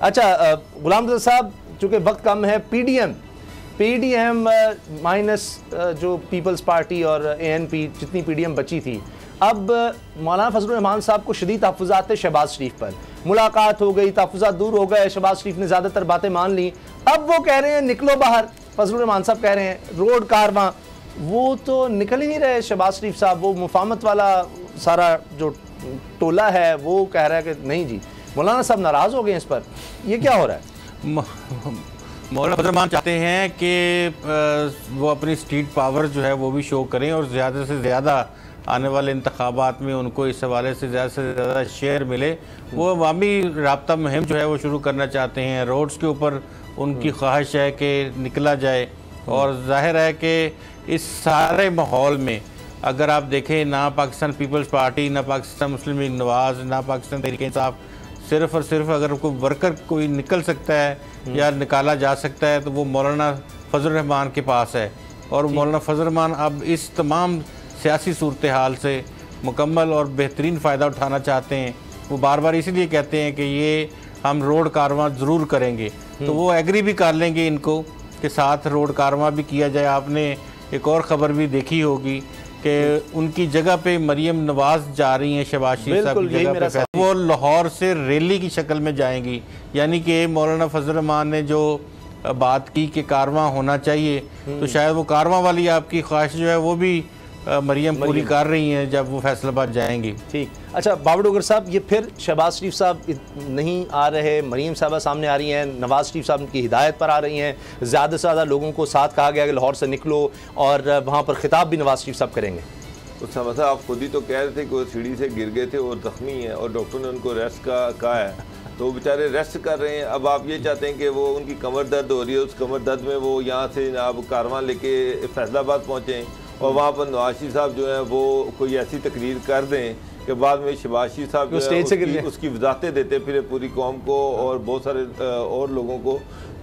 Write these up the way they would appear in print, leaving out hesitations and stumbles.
अच्छा गुलाम रज़ा साहब, चूँकि वक्त कम है, पीडीएम माइनस जो पीपल्स पार्टी और एएनपी जितनी पीडीएम बची थी, अब मौलाना फजलुर रहमान साहब को शदीद तहफ़्फ़ुज़ात थे शहबाज शरीफ पर, मुलाकात हो गई, तहफ़्फ़ुज़ात दूर हो गए, शहबाज शरीफ ने ज़्यादातर बातें मान ली। अब वो कह रहे हैं निकलो बाहर, फजलुर रहमान साहब कह रहे हैं रोड कारवां, वो तो निकल ही नहीं रहे शहबाज शरीफ साहब। वो मुफाहमत वाला सारा जो टोला है वो कह रहा है कि नहीं जी, मौलाना साहब नाराज़ हो गए इस पर, ये क्या हो रहा है? मौलाना फजलुर रहमान चाहते हैं कि वो अपनी स्ट्रीट पावर जो है वो भी शो करें और ज़्यादा से ज़्यादा आने वाले इंतखाबात में उनको इस हवाले से ज़्यादा शेयर मिले। वो अवामी राब्ता मुहिम जो है वो शुरू करना चाहते हैं। रोड्स के ऊपर उनकी ख्वाहिश है कि निकला जाए, और जाहिर है कि इस सारे माहौल में अगर आप देखें, ना पाकिस्तान पीपल्स पार्टी, ना पाकिस्तान मुस्लिम लीग नवाज़, ना पाकिस्तान तहरीक इंसाफ, सिर्फ़ और सिर्फ अगर कोई वर्कर कोई निकल सकता है या निकाला जा सकता है तो वो मौलाना फजलुर रहमान के पास है। और मौलाना फजलुर रहमान अब इस तमाम सियासी सूरत हाल से मुकम्मल और बेहतरीन फ़ायदा उठाना चाहते हैं। वो बार बार इसीलिए कहते हैं कि ये हम रोड कारवां ज़रूर करेंगे, तो वो एग्री भी कर लेंगे इनको के साथ रोड कारवां भी किया जाए। आपने एक और ख़बर भी देखी होगी कि उनकी जगह पे मरियम नवाज़ जा रही हैं शहबाज शरीफ साहब की जगह पे, वो लाहौर से रैली की शक्ल में जाएंगी। यानी कि मौलाना फजलुर रहमान ने जो बात की कि कारवां होना चाहिए, तो शायद वो कारवां वाली आपकी ख्वाहिश जो है वो भी मरियम पूरी कर रही हैं जब वो फैसलाबाद जाएंगी। ठीक। अच्छा बाबर डोगर साहब, ये फिर शहबाज शरीफ साहब नहीं आ रहे, मरियम साहबा सामने आ रही हैं, नवाज़ शरीफ साहब की हिदायत पर आ रही हैं, ज़्यादा से ज़्यादा लोगों को साथ कहा गया कि लाहौर से निकलो, और वहाँ पर खिताब भी नवाज़ शरीफ साहब करेंगे। उस समय साहब आप खुद ही तो कह रहे थे कि वो सीढ़ी से गिर गए थे और ज़ख्मी हैं और डॉक्टर ने उनको रेस्ट का कहा है, तो वो बेचारे रेस्ट कर रहे हैं। अब आप ये चाहते हैं कि वो उनकी कमर दर्द हो रही है, उस कमर दर्द में वो यहाँ से आप कारवां लेके फैसलाबाद पहुँचें और वहाँ पर नवाज शरीफ साहब जो है वो कोई ऐसी तकरीर कर दें कि बाद में शहबाज शरीफ साहब जो है उसकी वजाहतें देते फिर पूरी कौम को और बहुत सारे और लोगों को,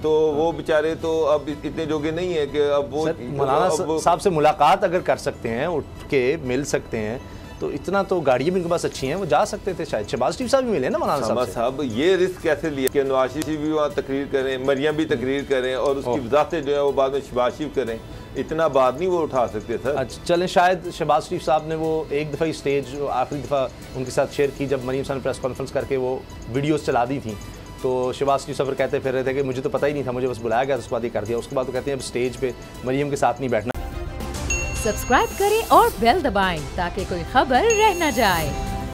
तो वो बेचारे तो अब इतने जोगे नहीं है कि अब वो मौलाना साहब से मुलाकात अगर कर सकते हैं, उठ के मिल सकते हैं, तो इतना तो गाड़ियाँ भी उनके पास अच्छी हैं, वो जा सकते थे। शायद शहबाज शरीफ साहब भी मिले ना मौलाना साहब, ये रिस्क कैसे लिया कि नवाज शरीफ भी वहाँ तकरीर करें, मरियम भी तकरीर करें और उसकी वजाहतें जो है वो बाद में शहबाज शरीफ करें, इतना बाद नहीं वो उठा सकते सर। अच्छा चलें, शायद शहबाज शरीफ साहब ने वो एक दफ़ा ही स्टेज आखिरी दफ़ा उनके साथ शेयर की जब मरियम साहब ने प्रेस कॉन्फ्रेंस करके वो वीडियोस चला दी थी, तो शहबाज शरीफ साहब कहते फिर रहे थे कि मुझे तो पता ही नहीं था, मुझे बस बुलाया गया, उसके बाद ये कर दिया। उसके बाद तो कहते हैं अब स्टेज पे मरियम के साथ नहीं बैठना। सब्सक्राइब करें और बेल दबाएं ताकि कोई खबर रह न जाए।